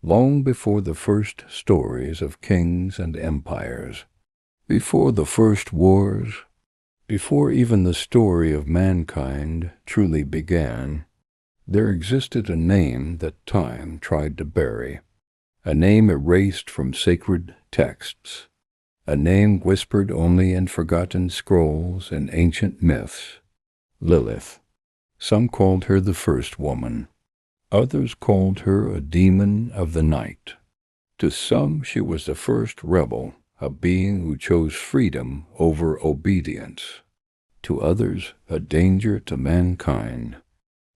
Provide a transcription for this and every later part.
long before the first stories of kings and empires, before the first wars, before even the story of mankind truly began, there existed a name that time tried to bury, a name erased from sacred texts, a name whispered only in forgotten scrolls and ancient myths. Lilith. Some called her the first woman. Others called her a demon of the night. To some she was the first rebel, a being who chose freedom over obedience. To others, a danger to mankind.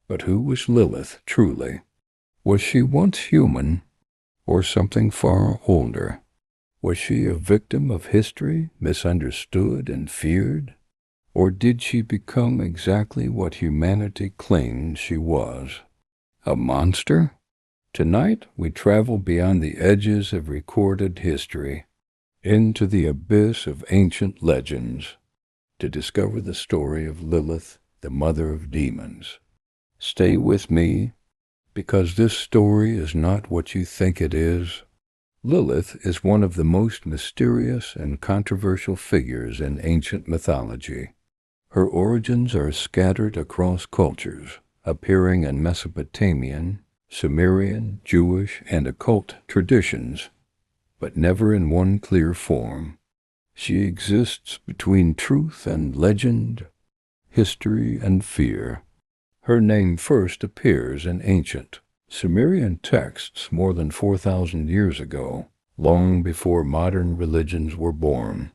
But who was Lilith truly? Was she once human, or something far older? Was she a victim of history, misunderstood and feared? Or did she become exactly what humanity claimed she was? A monster? Tonight we travel beyond the edges of recorded history, into the abyss of ancient legends, to discover the story of Lilith, the mother of demons. Stay with me, because this story is not what you think it is. Lilith is one of the most mysterious and controversial figures in ancient mythology. Her origins are scattered across cultures, appearing in Mesopotamian, Sumerian, Jewish, and occult traditions, but never in one clear form. She exists between truth and legend, history and fear. Her name first appears in ancient Sumerian texts more than 4,000 years ago, long before modern religions were born.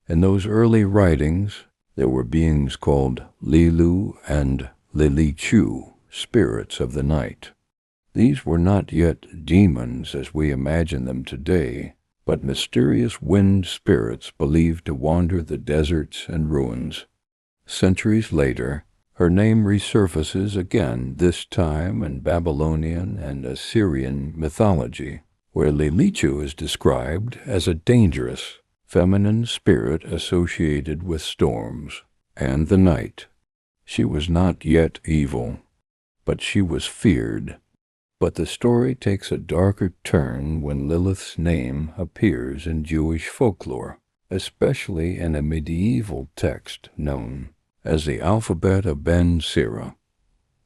In those early writings, there were beings called Lilu and Lilichu, spirits of the night. These were not yet demons as we imagine them today, but mysterious wind spirits believed to wander the deserts and ruins. Centuries later, her name resurfaces again, this time in Babylonian and Assyrian mythology, where Lilichu is described as a dangerous, feminine spirit associated with storms and the night. She was not yet evil, but she was feared. But the story takes a darker turn when Lilith's name appears in Jewish folklore, especially in a medieval text known as the Alphabet of Ben Sira.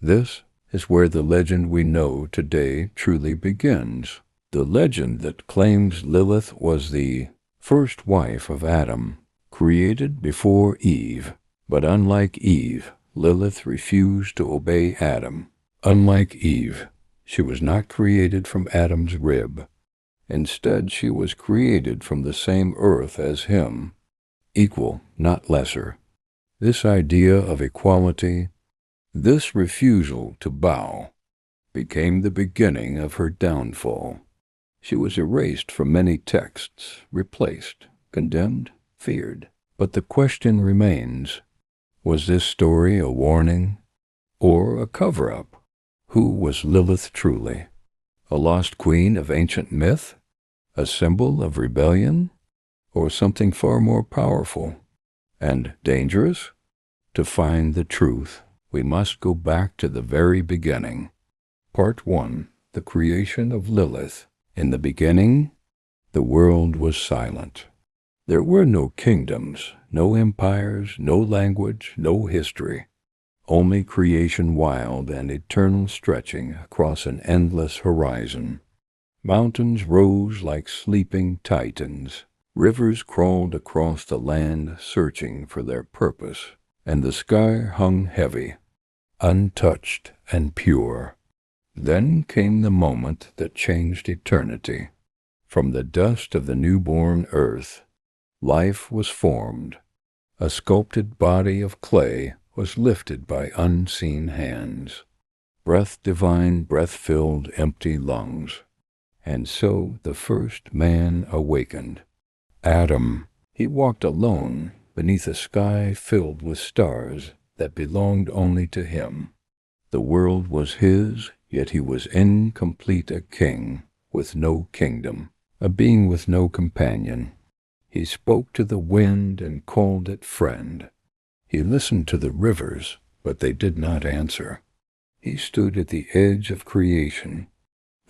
This is where the legend we know today truly begins. The legend that claims Lilith was the first wife of Adam, created before Eve. But unlike Eve, Lilith refused to obey Adam. Unlike Eve, she was not created from Adam's rib. Instead, she was created from the same earth as him, equal, not lesser. This idea of equality, this refusal to bow, became the beginning of her downfall. She was erased from many texts, replaced, condemned, feared. But the question remains, was this story a warning or a cover-up? Who was Lilith truly? A lost queen of ancient myth? A symbol of rebellion? Or something far more powerful and dangerous? To find the truth, we must go back to the very beginning. Part 1. The creation of Lilith. In the beginning, the world was silent. There were no kingdoms, no empires, no language, no history. Only creation wild and eternal stretching across an endless horizon. Mountains rose like sleeping titans. Rivers crawled across the land searching for their purpose, and the sky hung heavy, untouched and pure. Then came the moment that changed eternity. From the dust of the newborn earth, life was formed. A sculpted body of clay was lifted by unseen hands. Breath divine, breath-filled, empty lungs. And so the first man awakened. Adam. He walked alone beneath a sky filled with stars that belonged only to him. The world was his, yet he was incomplete, a king with no kingdom, a being with no companion. He spoke to the wind and called it friend. He listened to the rivers, but they did not answer. He stood at the edge of creation,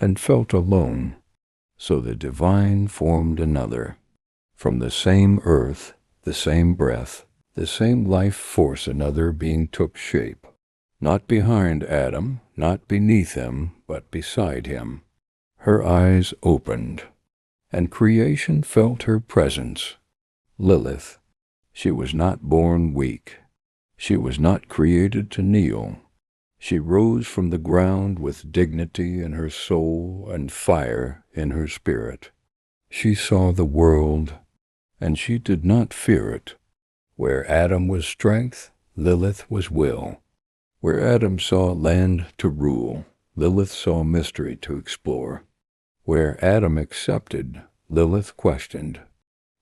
and felt alone. So the divine formed another. From the same earth, the same breath, the same life force another being took shape. Not behind Adam, not beneath him, but beside him. Her eyes opened, and creation felt her presence. Lilith. She was not born weak. She was not created to kneel. She rose from the ground with dignity in her soul and fire in her spirit. She saw the world, and she did not fear it. Where Adam was strength, Lilith was will. Where Adam saw land to rule, Lilith saw mystery to explore. Where Adam accepted, Lilith questioned.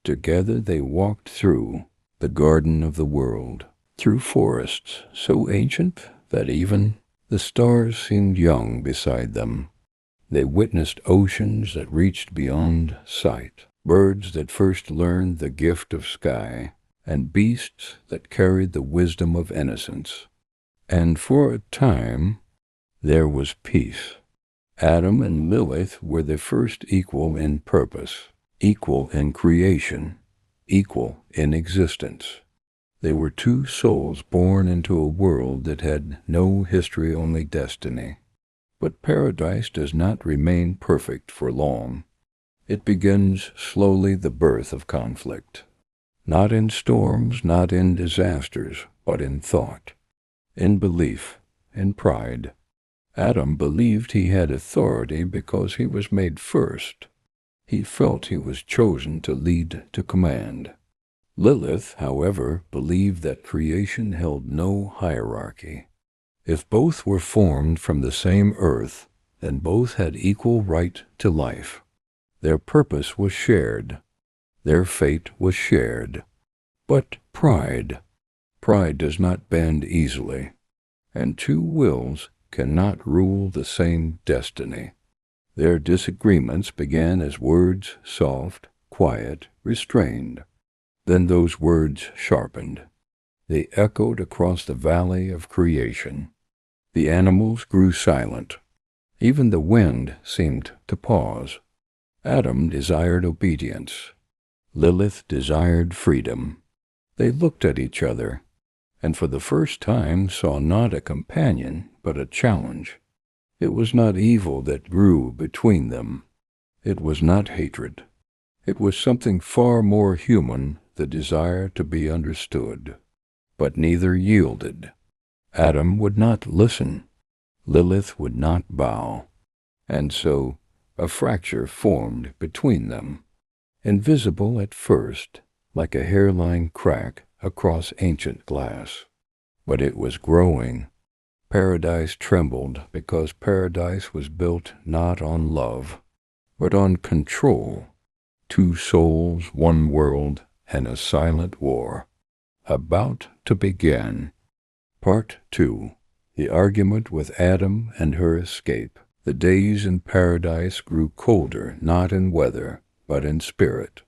Together they walked through the garden of the world, through forests so ancient that even the stars seemed young beside them. They witnessed oceans that reached beyond sight, birds that first learned the gift of sky, and beasts that carried the wisdom of innocence. And for a time there was peace. Adam and Lilith were the first equal in purpose, equal in creation, equal in existence. They were two souls born into a world that had no history, only destiny. But paradise does not remain perfect for long. It begins slowly the birth of conflict. Not in storms, not in disasters, but in thought, in belief, in pride. Adam believed he had authority because he was made first. He felt he was chosen to lead, to command. Lilith, however, believed that creation held no hierarchy. If both were formed from the same earth, then both had equal right to life. Their purpose was shared. Their fate was shared. But pride does not bend easily, and two wills cannot rule the same destiny. Their disagreements began as words, soft, quiet, restrained. Then those words sharpened. They echoed across the valley of creation. The animals grew silent. Even the wind seemed to pause. Adam desired obedience. Lilith desired freedom. They looked at each other, and for the first time saw not a companion, but a challenge. It was not evil that grew between them. It was not hatred. It was something far more human, the desire to be understood. But neither yielded. Adam would not listen. Lilith would not bow. And so a fracture formed between them, invisible at first, like a hairline crack across ancient glass. But it was growing. Paradise trembled because paradise was built not on love, but on control. Two souls, one world, and a silent war. About to begin. Part 2. The argument with Adam and her escape. The days in paradise grew colder, not in weather, but in spirit.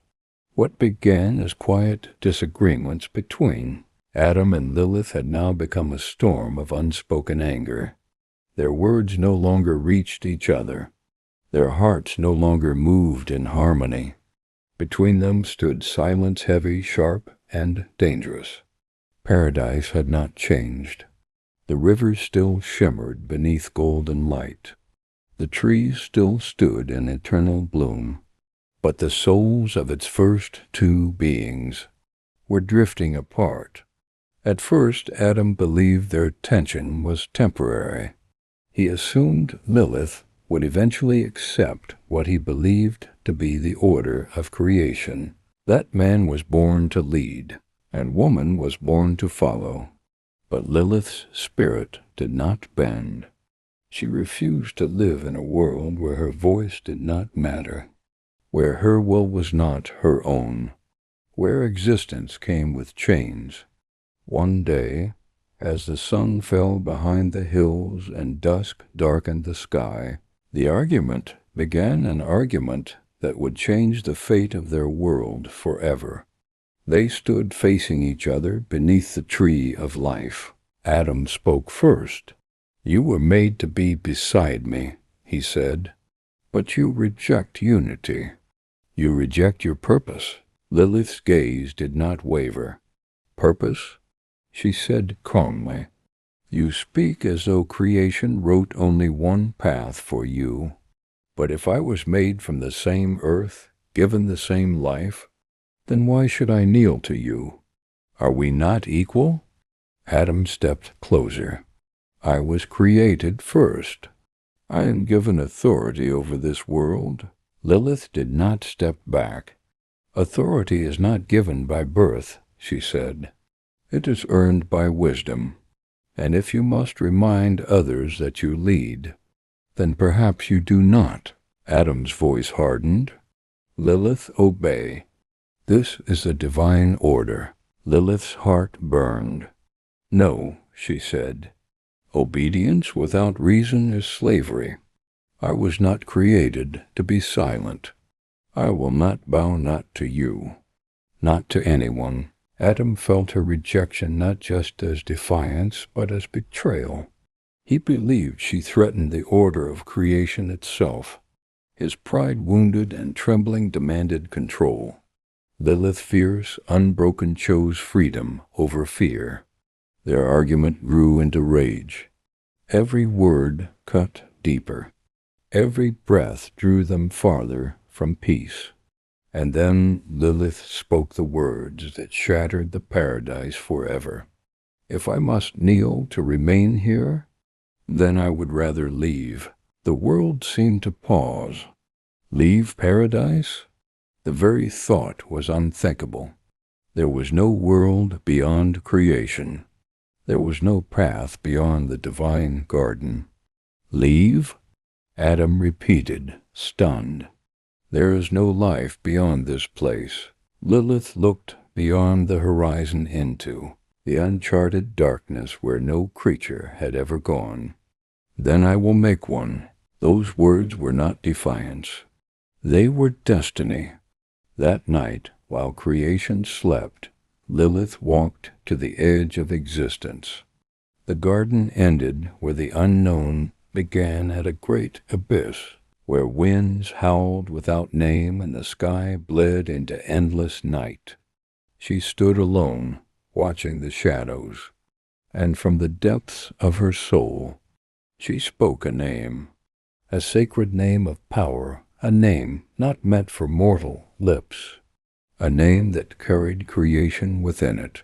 What began as quiet disagreements between Adam and Lilith had now become a storm of unspoken anger. Their words no longer reached each other. Their hearts no longer moved in harmony. Between them stood silence heavy, sharp, and dangerous. Paradise had not changed. The rivers still shimmered beneath golden light. The trees still stood in eternal bloom. But the souls of its first two beings were drifting apart. At first, Adam believed their tension was temporary. He assumed Lilith would eventually accept what he believed to be the order of creation. That man was born to lead, and woman was born to follow. But Lilith's spirit did not bend. She refused to live in a world where her voice did not matter, where her will was not her own, where existence came with chains. One day, as the sun fell behind the hills and dusk darkened the sky, the argument began, an argument that would change the fate of their world forever. They stood facing each other beneath the tree of life. Adam spoke first. "You were made to be beside me," he said. But you reject unity. You reject your purpose. Lilith's gaze did not waver. Purpose? She said calmly. You speak as though creation wrote only one path for you. But if I was made from the same earth, given the same life, then why should I kneel to you? Are we not equal? Adam stepped closer. I was created first. I am given authority over this world. Lilith did not step back. Authority is not given by birth, she said. It is earned by wisdom. And if you must remind others that you lead, then perhaps you do not. Adam's voice hardened. Lilith, obey. This is a divine order. Lilith's heart burned. No, she said. Obedience without reason is slavery. I was not created to be silent. I will not bow not to you, not to anyone. Adam felt her rejection not just as defiance, but as betrayal. He believed she threatened the order of creation itself. His pride wounded and trembling demanded control. Lilith, fierce, unbroken, chose freedom over fear. Their argument grew into rage. Every word cut deeper. Every breath drew them farther from peace. And then Lilith spoke the words that shattered the paradise forever. If I must kneel to remain here, then I would rather leave. The world seemed to pause. Leave paradise? The very thought was unthinkable. There was no world beyond creation. There was no path beyond the divine garden. Leave? Adam repeated, stunned. There is no life beyond this place. Lilith looked beyond the horizon into the uncharted darkness where no creature had ever gone. Then I will make one. Those words were not defiance. They were destiny. That night, while creation slept, Lilith walked to the edge of existence. The garden ended where the unknown began, at a great abyss, where winds howled without name and the sky bled into endless night. She stood alone, watching the shadows, and from the depths of her soul, she spoke a name, a sacred name of power, a name not meant for mortal lips, a name that carried creation within it.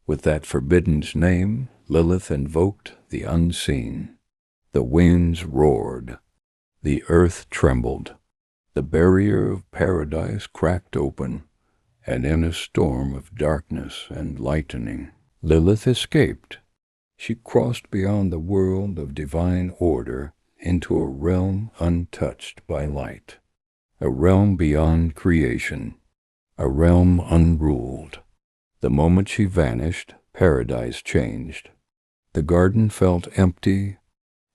With that forbidden name, Lilith invoked the unseen. The winds roared. The earth trembled. The barrier of paradise cracked open, and in a storm of darkness and lightning, Lilith escaped. She crossed beyond the world of divine order into a realm untouched by light, a realm beyond creation, a realm unruled. The moment she vanished, paradise changed. The garden felt empty,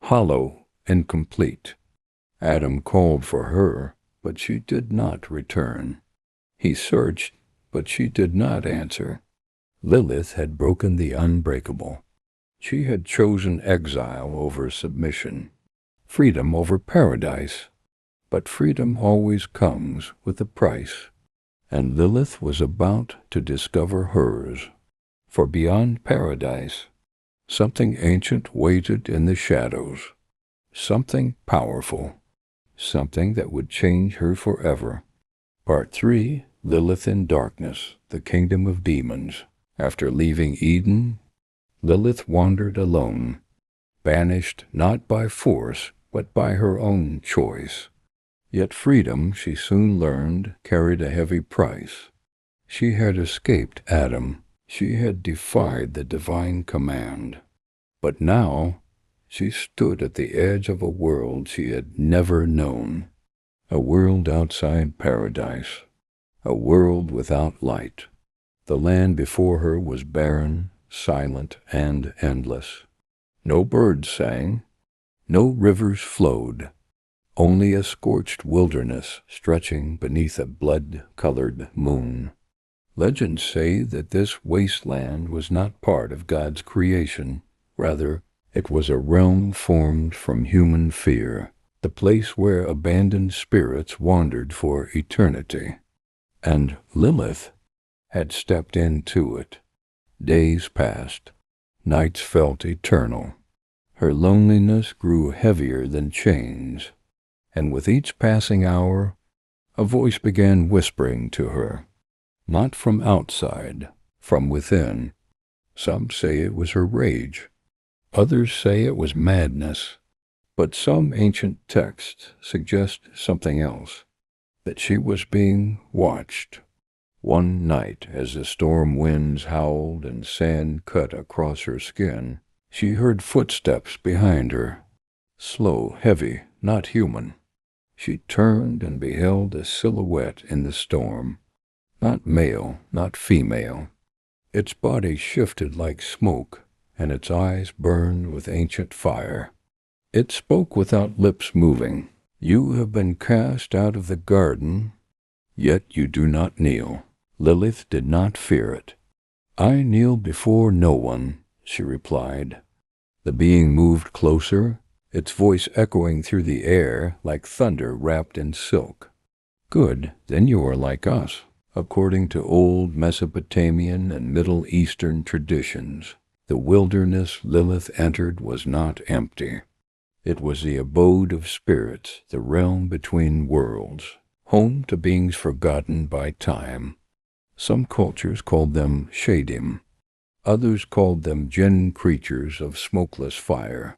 hollow, incomplete. Adam called for her, but she did not return. He searched, but she did not answer. Lilith had broken the unbreakable. She had chosen exile over submission, freedom over paradise. But freedom always comes with a price, and Lilith was about to discover hers. For beyond paradise, something ancient waited in the shadows, something powerful, something that would change her forever. Part 3, Lilith in Darkness, the Kingdom of Demons. After leaving Eden, Lilith wandered alone, banished not by force, but by her own choice. Yet freedom, she soon learned, carried a heavy price. She had escaped Adam. She had defied the divine command. But now she stood at the edge of a world she had never known, a world outside paradise, a world without light. The land before her was barren, silent, and endless. No birds sang, no rivers flowed, only a scorched wilderness stretching beneath a blood-colored moon. Legends say that this wasteland was not part of God's creation. Rather, it was a realm formed from human fear, the place where abandoned spirits wandered for eternity. And Lilith had stepped into it. Days passed. Nights felt eternal. Her loneliness grew heavier than chains, and with each passing hour, a voice began whispering to her, not from outside, from within. Some say it was her rage. Others say it was madness. But some ancient texts suggest something else, that she was being watched. One night, as the storm winds howled and sand cut across her skin, she heard footsteps behind her, slow, heavy, not human. She turned and beheld a silhouette in the storm, not male, not female. Its body shifted like smoke, and its eyes burned with ancient fire. It spoke without lips moving. You have been cast out of the garden, yet you do not kneel. Lilith did not fear it. I kneel before no one, she replied. The being moved closer, its voice echoing through the air like thunder wrapped in silk. Good, then you are like us. According to old Mesopotamian and Middle Eastern traditions, the wilderness Lilith entered was not empty. It was the abode of spirits, the realm between worlds, home to beings forgotten by time. Some cultures called them shadim. Others called them jinn creatures of smokeless fire.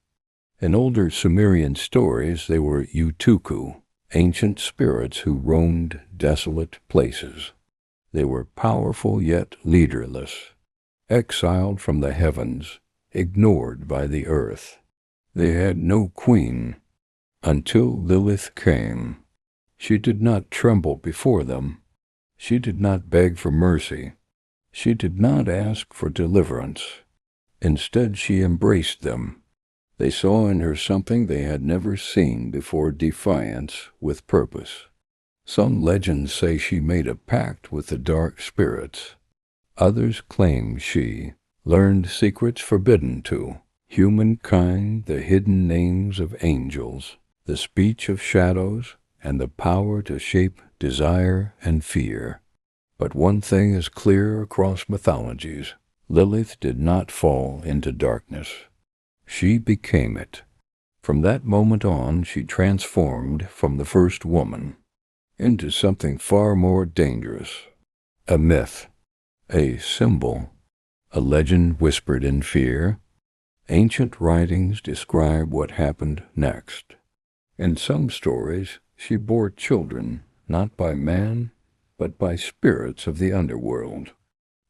In older Sumerian stories, they were utuku, ancient spirits who roamed desolate places. They were powerful yet leaderless, exiled from the heavens, ignored by the earth. They had no queen until Lilith came. She did not tremble before them. She did not beg for mercy. She did not ask for deliverance. Instead, she embraced them. They saw in her something they had never seen before: defiance with purpose. Some legends say she made a pact with the dark spirits. Others claim she learned secrets forbidden to humankind, the hidden names of angels, the speech of shadows, and the power to shape desire and fear. But one thing is clear across mythologies: Lilith did not fall into darkness. She became it. From that moment on, she transformed from the first woman into something far more dangerous: a myth, a symbol, a legend whispered in fear. Ancient writings describe what happened next. In some stories, she bore children, not by man, but by spirits of the underworld.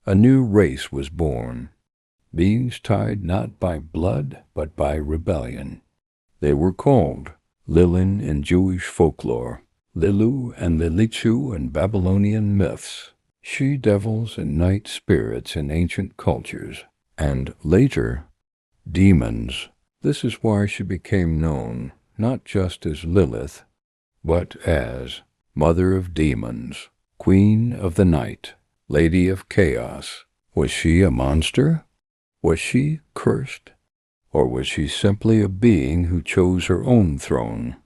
A new race was born, beings tied not by blood, but by rebellion. They were called Lilin in Jewish folklore, Lilu and Lilichu in Babylonian myths, she-devils and night spirits in ancient cultures, and later, demons. This is why she became known not just as Lilith, but as Mother of Demons, Queen of the Night, Lady of Chaos. Was she a monster? Was she cursed? Or was she simply a being who chose her own throne,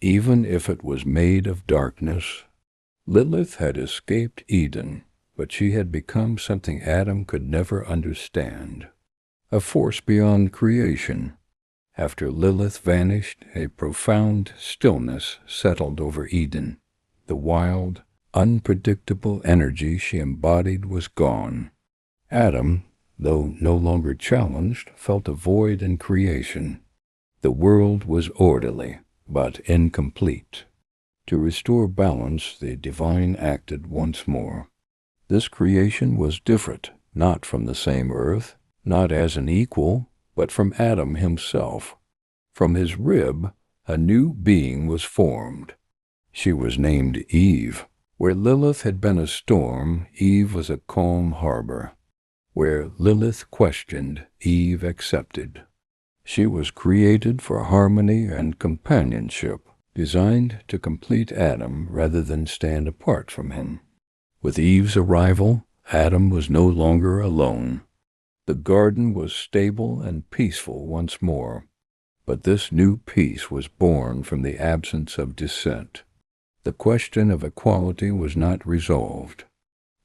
even if it was made of darkness? Lilith had escaped Eden, but she had become something Adam could never understand, a force beyond creation. After Lilith vanished, a profound stillness settled over Eden. The wild, unpredictable energy she embodied was gone. Adam, though no longer challenged, felt a void in creation. The world was orderly, but incomplete. To restore balance, the divine acted once more. This creation was different, not from the same earth, not as an equal, but from Adam himself. From his rib, a new being was formed. She was named Eve. Where Lilith had been a storm, Eve was a calm harbor. Where Lilith questioned, Eve accepted. She was created for harmony and companionship, designed to complete Adam rather than stand apart from him. With Eve's arrival, Adam was no longer alone. The garden was stable and peaceful once more. But this new peace was born from the absence of dissent. The question of equality was not resolved.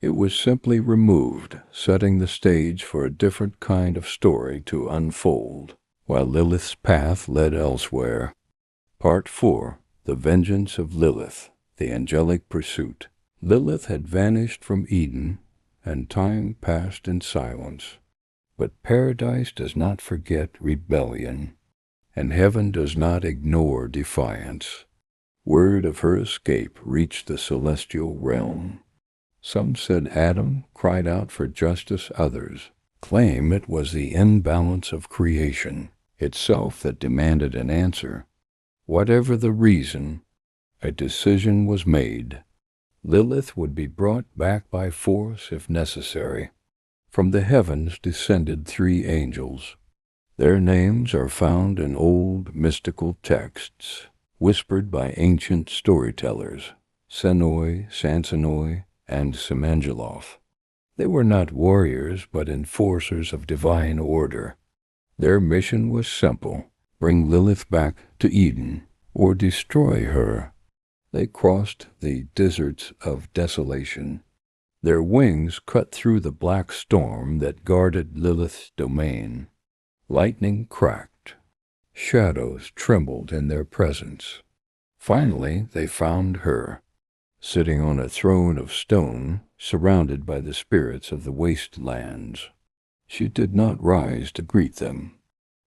It was simply removed, setting the stage for a different kind of story to unfold, while Lilith's path led elsewhere. Part 4. The Vengeance of Lilith, the Angelic Pursuit. Lilith had vanished from Eden, and time passed in silence. But paradise does not forget rebellion, and heaven does not ignore defiance. Word of her escape reached the celestial realm. Some said Adam cried out for justice, others claim it was the imbalance of creation itself that demanded an answer. Whatever the reason, a decision was made. Lilith would be brought back by force if necessary. From the heavens descended 3 angels. Their names are found in old mystical texts, whispered by ancient storytellers, Senoi, Sansonoi, and Semangeloth. They were not warriors, but enforcers of divine order. Their mission was simple: bring Lilith back to Eden, or destroy her. They crossed the deserts of desolation. Their wings cut through the black storm that guarded Lilith's domain. Lightning cracked. Shadows trembled in their presence. Finally, they found her, sitting on a throne of stone, surrounded by the spirits of the wastelands. She did not rise to greet them.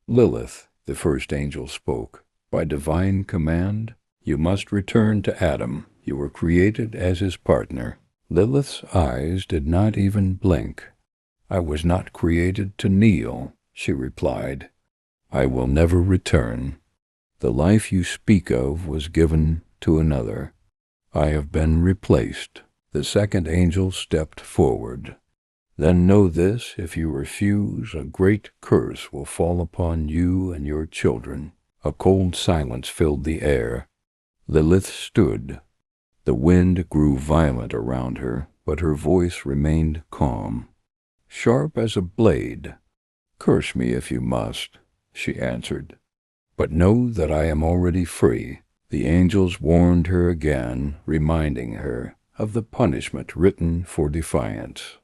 Lilith, the first angel, spoke. By divine command, you must return to Adam. You were created as his partner. Lilith's eyes did not even blink. I was not created to kneel, she replied. I will never return. The life you speak of was given to another. I have been replaced. The second angel stepped forward. Then know this: if you refuse, a great curse will fall upon you and your children. A cold silence filled the air. Lilith stood. The wind grew violent around her, but her voice remained calm. Sharp as a blade. Curse me if you must, she answered. But know that I am already free. The angels warned her again, reminding her of the punishment written for defiance.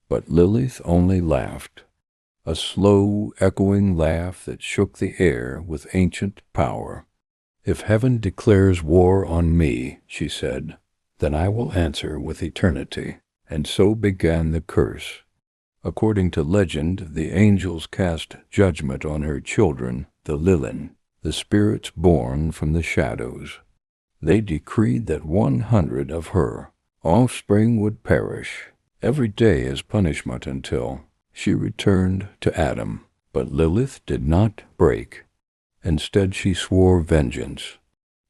But Lilith only laughed, a slow, echoing laugh that shook the air with ancient power. If heaven declares war on me, she said, then I will answer with eternity. And so began the curse. According to legend, the angels cast judgment on her children, the Lilin, the spirits born from the shadows. They decreed that 100 of her offspring would perish every day as punishment until she returned to Adam. But Lilith did not break. Instead, she swore vengeance.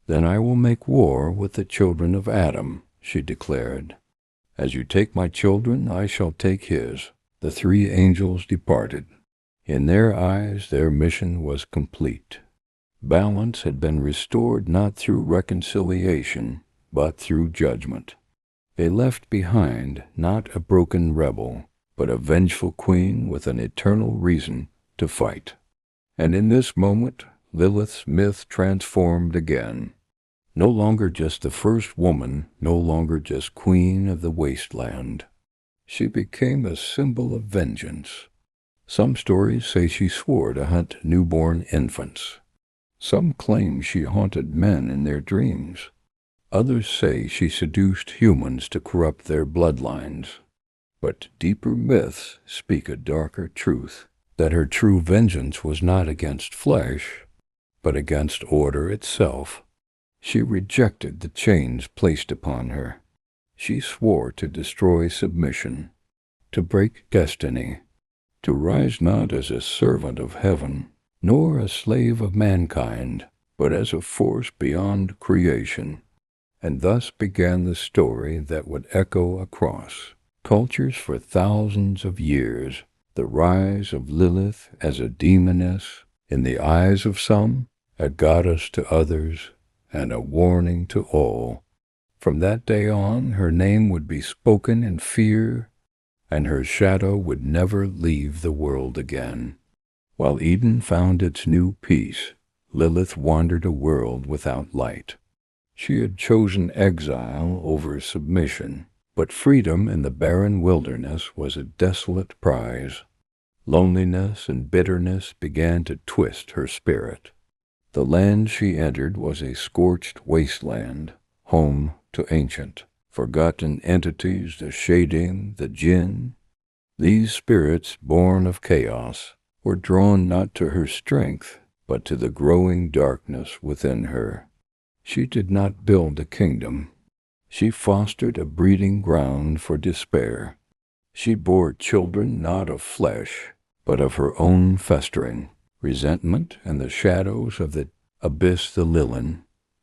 Then I will make war with the children of Adam, she declared. As you take my children, I shall take his. The 3 angels departed. In their eyes, their mission was complete. Balance had been restored not through reconciliation, but through judgment. They left behind not a broken rebel, but a vengeful queen with an eternal reason to fight. And in this moment, Lilith's myth transformed again. No longer just the first woman, no longer just queen of the wasteland. She became a symbol of vengeance. Some stories say she swore to hunt newborn infants. Some claim she haunted men in their dreams. Others say she seduced humans to corrupt their bloodlines. But deeper myths speak a darker truth, that her true vengeance was not against flesh, but against order itself. She rejected the chains placed upon her. She swore to destroy submission, to break destiny, to rise not as a servant of heaven, nor a slave of mankind, but as a force beyond creation. And thus began the story that would echo across cultures for thousands of years, the rise of Lilith as a demoness, in the eyes of some, a goddess to others, and a warning to all. From that day on, her name would be spoken in fear, and her shadow would never leave the world again. While Eden found its new peace, Lilith wandered a world without light. She had chosen exile over submission, but freedom in the barren wilderness was a desolate prize. Loneliness and bitterness began to twist her spirit. The land she entered was a scorched wasteland, home to ancient, forgotten entities, the Shadim, the Jinn. These spirits, born of chaos, were drawn not to her strength, but to the growing darkness within her. She did not build a kingdom. She fostered a breeding ground for despair. She bore children not of flesh, but of her own festering, resentment and the shadows of the abyss, the Lilith.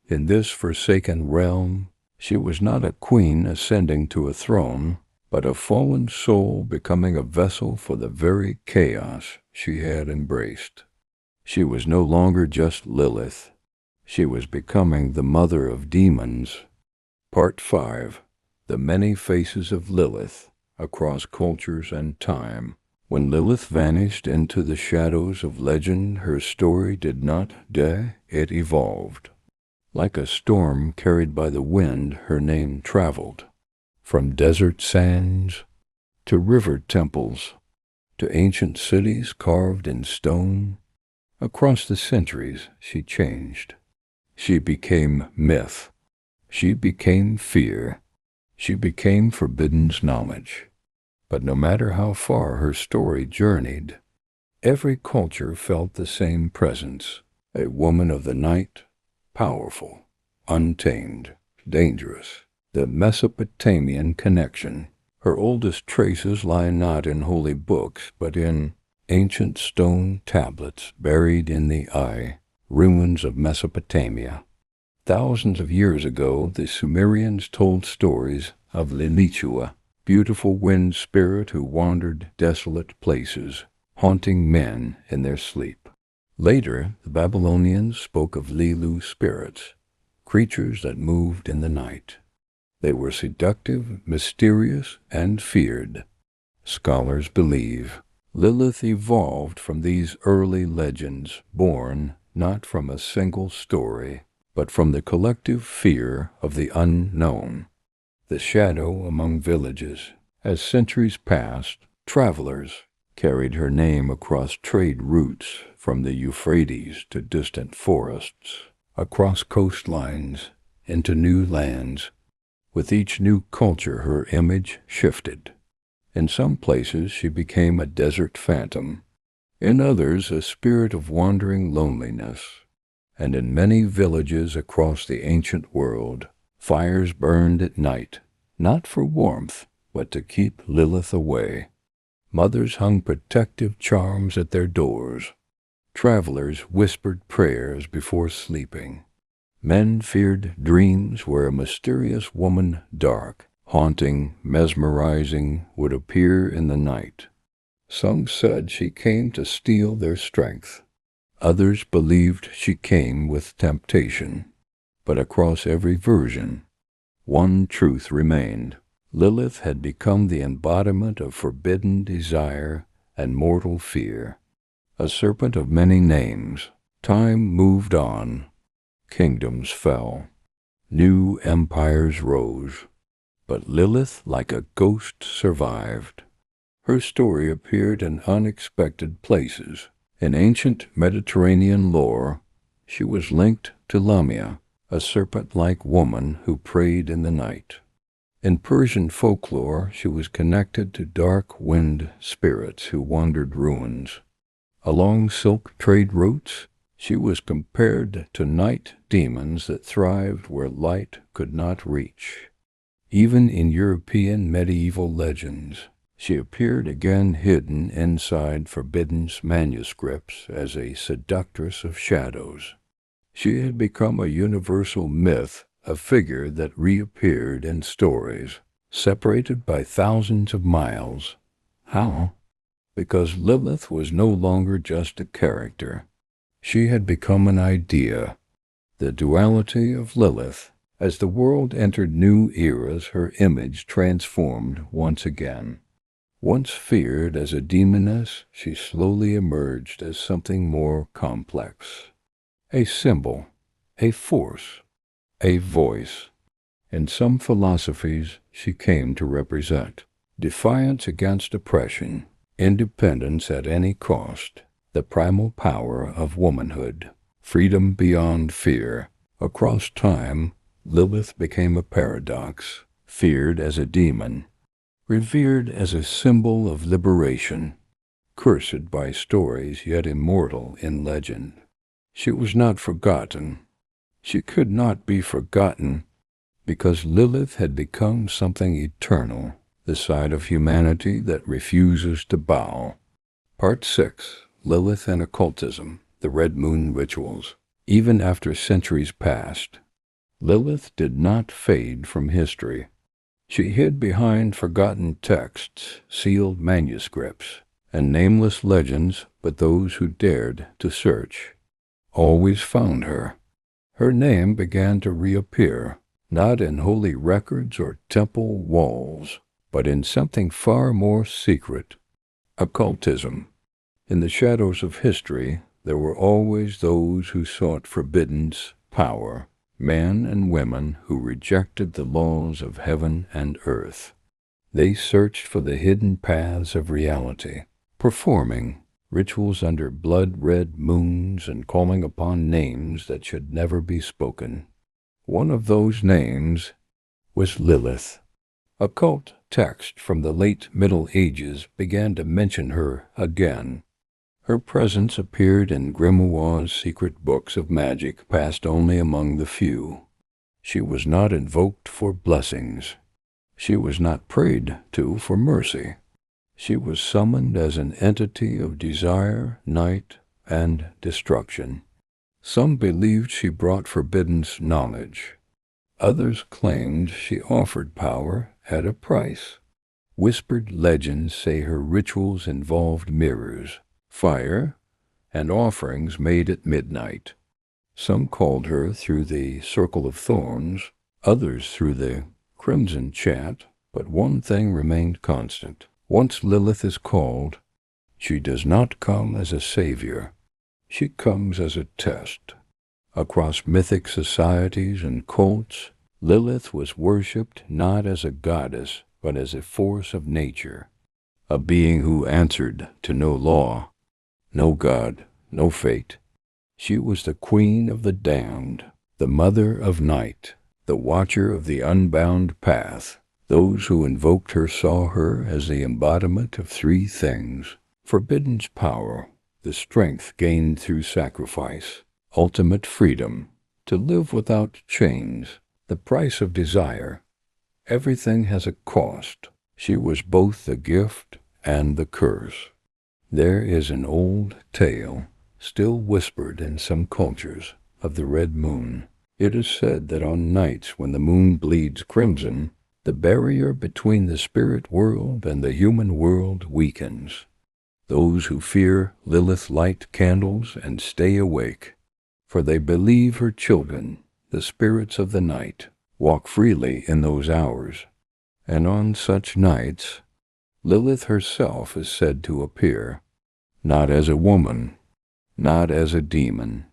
In this forsaken realm, she was not a queen ascending to a throne, but a fallen soul becoming a vessel for the very chaos she had embraced. She was no longer just Lilith. She was becoming the mother of demons. Part 5. The Many Faces of Lilith Across Cultures and Time. When Lilith vanished into the shadows of legend, her story did not die, it evolved. Like a storm carried by the wind, her name traveled. From desert sands to river temples, to ancient cities carved in stone, across the centuries she changed. She became myth. She became fear. She became forbidden knowledge. But no matter how far her story journeyed, every culture felt the same presence, a woman of the night, powerful, untamed, dangerous. The Mesopotamian connection. Her oldest traces lie not in holy books, but in ancient stone tablets buried in the ruins of Mesopotamia. Thousands of years ago, the Sumerians told stories of Lilith, beautiful wind spirit who wandered desolate places, haunting men in their sleep. Later, the Babylonians spoke of Lilu spirits, creatures that moved in the night. They were seductive, mysterious, and feared. Scholars believe Lilith evolved from these early legends, born not from a single story, but from the collective fear of the unknown. The shadow among villages. As centuries passed, travelers carried her name across trade routes from the Euphrates to distant forests, across coastlines, into new lands. With each new culture her image shifted. In some places she became a desert phantom, in others a spirit of wandering loneliness, and in many villages across the ancient world, fires burned at night, not for warmth, but to keep Lilith away. Mothers hung protective charms at their doors. Travelers whispered prayers before sleeping. Men feared dreams where a mysterious woman, dark, haunting, mesmerizing, would appear in the night. Some said she came to steal their strength. Others believed she came with temptation. But across every version, one truth remained. Lilith had become the embodiment of forbidden desire and mortal fear. A serpent of many names. Time moved on. Kingdoms fell. New empires rose. But Lilith, like a ghost, survived. Her story appeared in unexpected places. In ancient Mediterranean lore, she was linked to Lamia, a serpent-like woman who prayed in the night. In Persian folklore, she was connected to dark wind spirits who wandered ruins. Along silk trade routes, she was compared to night demons that thrived where light could not reach. Even in European medieval legends, she appeared again hidden inside forbidden manuscripts as a seductress of shadows. She had become a universal myth, a figure that reappeared in stories, separated by thousands of miles. How? Because Lilith was no longer just a character. She had become an idea. The duality of Lilith. As the world entered new eras, her image transformed once again. Once feared as a demoness, she slowly emerged as something more complex. a symbol, a force, a voice. In some philosophies, she came to represent defiance against oppression, independence at any cost, the primal power of womanhood, freedom beyond fear. Across time, Lilith became a paradox, feared as a demon, revered as a symbol of liberation, cursed by stories yet immortal in legend. She was not forgotten. She could not be forgotten because Lilith had become something eternal, the side of humanity that refuses to bow. Part 6. Lilith and Occultism, the Red Moon Rituals. Even after centuries passed, Lilith did not fade from history. She hid behind forgotten texts, sealed manuscripts, and nameless legends, but those who dared to search always found her. Her name began to reappear, not in holy records or temple walls, but in something far more secret: occultism. In the shadows of history, there were always those who sought forbiddance, power, men and women who rejected the laws of heaven and earth. They searched for the hidden paths of reality, performing rituals under blood-red moons and calling upon names that should never be spoken. One of those names was Lilith. Occult texts from the late Middle Ages began to mention her again. Her presence appeared in grimoires, secret books of magic passed only among the few. She was not invoked for blessings. She was not prayed to for mercy. She was summoned as an entity of desire, night, and destruction. Some believed she brought forbidden knowledge. Others claimed she offered power at a price. Whispered legends say her rituals involved mirrors, fire, and offerings made at midnight. Some called her through the circle of thorns, others through the crimson chant, but one thing remained constant. Once Lilith is called, she does not come as a savior. She comes as a test. Across mythic societies and cults, Lilith was worshipped not as a goddess, but as a force of nature, a being who answered to no law, no God, no fate. She was the queen of the damned, the mother of night, the watcher of the unbound path. Those who invoked her saw her as the embodiment of three things: forbidden's power, the strength gained through sacrifice, ultimate freedom, to live without chains, the price of desire. Everything has a cost. She was both the gift and the curse. There is an old tale, still whispered in some cultures, of the red moon. It is said that on nights when the moon bleeds crimson, the barrier between the spirit world and the human world weakens. Those who fear Lilith light candles and stay awake, for they believe her children, the spirits of the night, walk freely in those hours. And on such nights, Lilith herself is said to appear, not as a woman, not as a demon,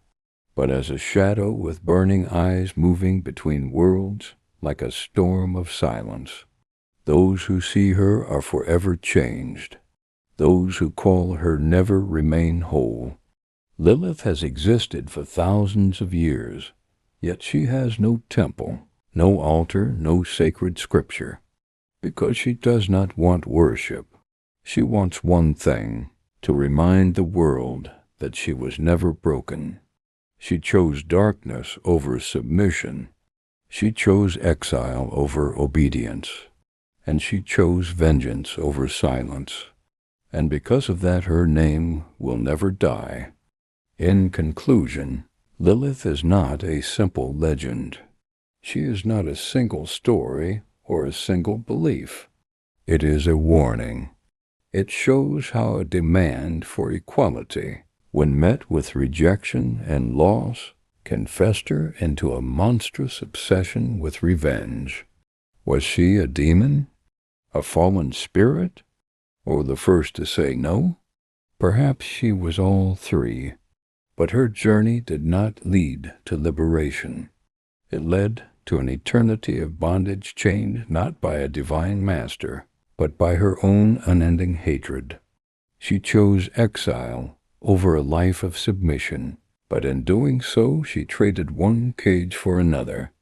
but as a shadow with burning eyes moving between worlds like a storm of silence. Those who see her are forever changed. Those who call her never remain whole. Lilith has existed for thousands of years, yet she has no temple, no altar, no sacred scripture, because she does not want worship. She wants one thing: to remind the world that she was never broken. She chose darkness over submission. She chose exile over obedience. And she chose vengeance over silence. And because of that, her name will never die. In conclusion, Lilith is not a simple legend. She is not a single story or a single belief. It is a warning. It shows how a demand for equality, when met with rejection and loss, can fester into a monstrous obsession with revenge. Was she a demon, a fallen spirit, or the first to say no? Perhaps she was all three. But her journey did not lead to liberation. It led to an eternity of bondage chained not by a divine master, but by her own unending hatred. She chose exile over a life of submission, but in doing so she traded one cage for another.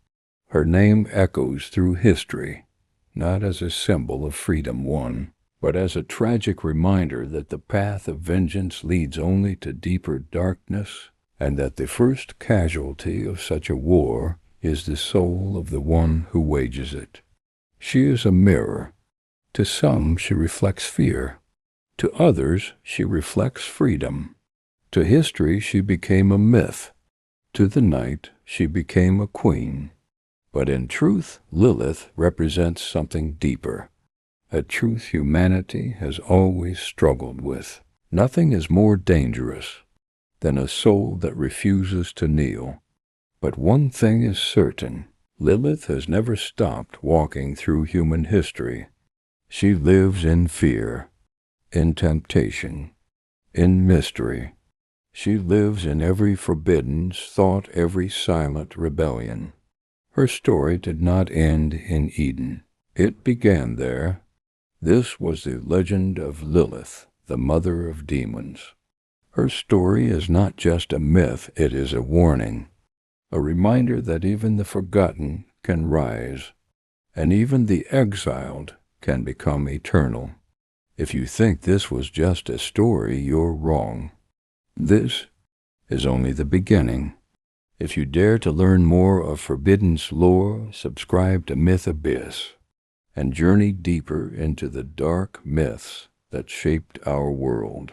Her name echoes through history, not as a symbol of freedom won, but as a tragic reminder that the path of vengeance leads only to deeper darkness, and that the first casualty of such a war is the soul of the one who wages it. She is a mirror. To some she reflects fear. To others she reflects freedom. To history she became a myth. To the night she became a queen. But in truth, Lilith represents something deeper, a truth humanity has always struggled with. Nothing is more dangerous than a soul that refuses to kneel. But one thing is certain, Lilith has never stopped walking through human history. She lives in fear, in temptation, in mystery. She lives in every forbidden thought, every silent rebellion. Her story did not end in Eden. It began there. This was the legend of Lilith, the mother of demons. Her story is not just a myth, it is a warning, a reminder that even the forgotten can rise, and even the exiled can become eternal. If you think this was just a story, you're wrong. This is only the beginning. If you dare to learn more of Forbidden's lore, subscribe to Myth Abyss and journey deeper into the dark myths that shaped our world.